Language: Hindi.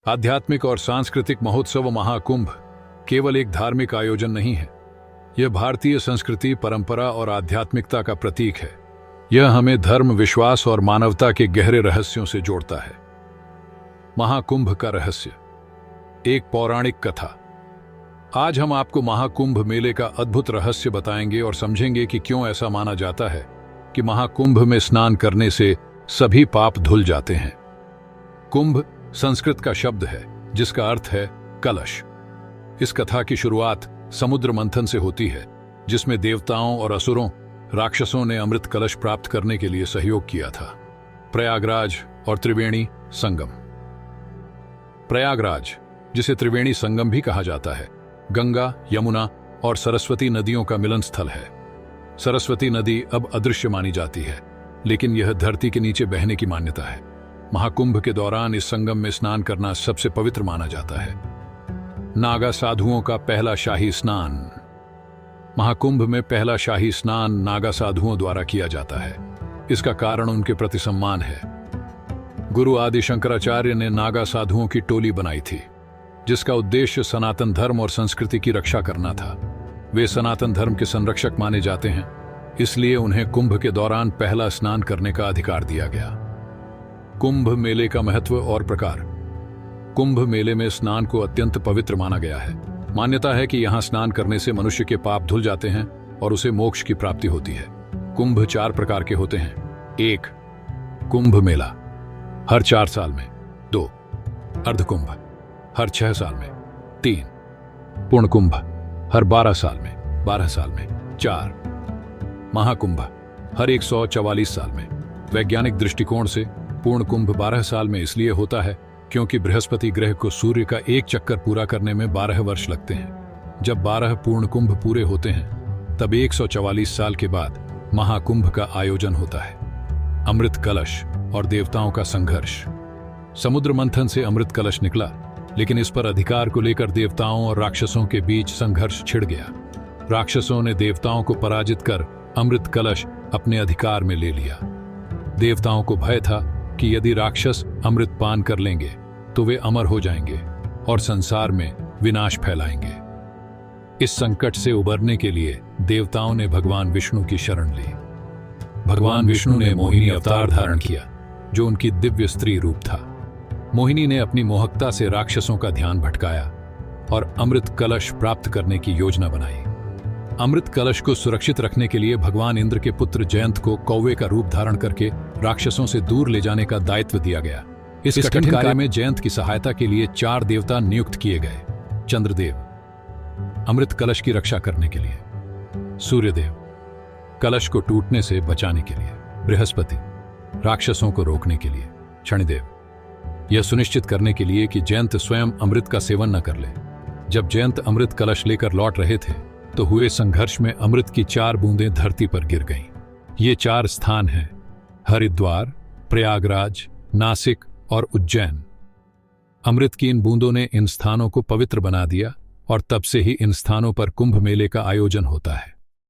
आध्यात्मिक और सांस्कृतिक महोत्सव महाकुंभ केवल एक धार्मिक आयोजन नहीं है। यह भारतीय संस्कृति, परंपरा और आध्यात्मिकता का प्रतीक है। यह हमें धर्म, विश्वास और मानवता के गहरे रहस्यों से जोड़ता है। महाकुंभ का रहस्य, एक पौराणिक कथा। आज हम आपको महाकुंभ मेले का अद्भुत रहस्य बताएंगे और समझेंगे कि क्यों ऐसा माना जाता है कि महाकुंभ में स्नान करने से सभी पाप धुल जाते हैं। कुंभ संस्कृत का शब्द है जिसका अर्थ है कलश। इस कथा की शुरुआत समुद्र मंथन से होती है, जिसमें देवताओं और असुरों, राक्षसों ने अमृत कलश प्राप्त करने के लिए सहयोग किया था। प्रयागराज और त्रिवेणी संगम। प्रयागराज, जिसे त्रिवेणी संगम भी कहा जाता है, गंगा, यमुना और सरस्वती नदियों का मिलन स्थल है। सरस्वती नदी अब अदृश्य मानी जाती है, लेकिन यह धरती के नीचे बहने की मान्यता है। महाकुंभ के दौरान इस संगम में स्नान करना सबसे पवित्र माना जाता है। नागा साधुओं का पहला शाही स्नान। महाकुंभ में पहला शाही स्नान नागा साधुओं द्वारा किया जाता है। इसका कारण उनके प्रति सम्मान है। गुरु आदि शंकराचार्य ने नागा साधुओं की टोली बनाई थी, जिसका उद्देश्य सनातन धर्म और संस्कृति की रक्षा करना था। वे सनातन धर्म के संरक्षक माने जाते हैं, इसलिए उन्हें कुंभ के दौरान पहला स्नान करने का अधिकार दिया गया। कुंभ मेले का महत्व और प्रकार। कुंभ मेले में स्नान को अत्यंत पवित्र माना गया है। मान्यता है कि यहां स्नान करने से मनुष्य के पाप धुल जाते हैं और उसे मोक्ष की प्राप्ति होती है। कुंभ 4 प्रकार के होते हैं। 1. कुंभ मेला, हर 4 साल में। 2. अर्धकुंभ, हर 6 साल में। 3. पूर्ण कुंभ, हर 12 साल में, 12 साल में। 4. महाकुंभ, हर 144 साल में। वैज्ञानिक दृष्टिकोण से पूर्ण कुंभ 12 साल में इसलिए होता है क्योंकि बृहस्पति ग्रह को सूर्य का एक चक्कर पूरा करने में 12 वर्ष लगते हैं। जब 12 पूर्ण कुंभ पूरे होते हैं, तब 144 साल के बाद महाकुंभ का आयोजन होता है। अमृत कलश और देवताओं का संघर्ष। समुद्र मंथन से अमृत कलश निकला, लेकिन इस पर अधिकार को लेकर देवताओं और राक्षसों के बीच संघर्ष छिड़ गया। राक्षसों ने देवताओं को पराजित कर अमृत कलश अपने अधिकार में ले लिया। देवताओं को भय था कि यदि राक्षस अमृत पान कर लेंगे तो वे अमर हो जाएंगे और संसार में विनाश फैलाएंगे। इस संकट से उबरने के लिए देवताओं ने भगवान विष्णु की शरण ली। भगवान विष्णु ने मोहिनी अवतार धारण किया, जो उनकी दिव्य स्त्री रूप था। मोहिनी ने अपनी मोहकता से राक्षसों का ध्यान भटकाया और अमृत कलश प्राप्त करने की योजना बनाई। अमृत कलश को सुरक्षित रखने के लिए भगवान इंद्र के पुत्र जयंत को कौवे का रूप धारण करके राक्षसों से दूर ले जाने का दायित्व दिया गया। इस कठिन कार्य में जयंत की सहायता के लिए 4 देवता नियुक्त किए गए। चंद्रदेव, अमृत कलश की रक्षा करने के लिए। सूर्यदेव, कलश को टूटने से बचाने के लिए। बृहस्पति, राक्षसों को रोकने के लिए। शनिदेव, यह सुनिश्चित करने के लिए कि जयंत स्वयं अमृत का सेवन न कर ले। जब जयंत अमृत कलश लेकर लौट रहे थे तो हुए संघर्ष में अमृत की 4 बूंदें धरती पर गिर गईं। ये 4 स्थान हैं: हरिद्वार, प्रयागराज, नासिक और उज्जैन। अमृत की इन बूंदों ने इन स्थानों को पवित्र बना दिया और तब से ही इन स्थानों पर कुंभ मेले का आयोजन होता है।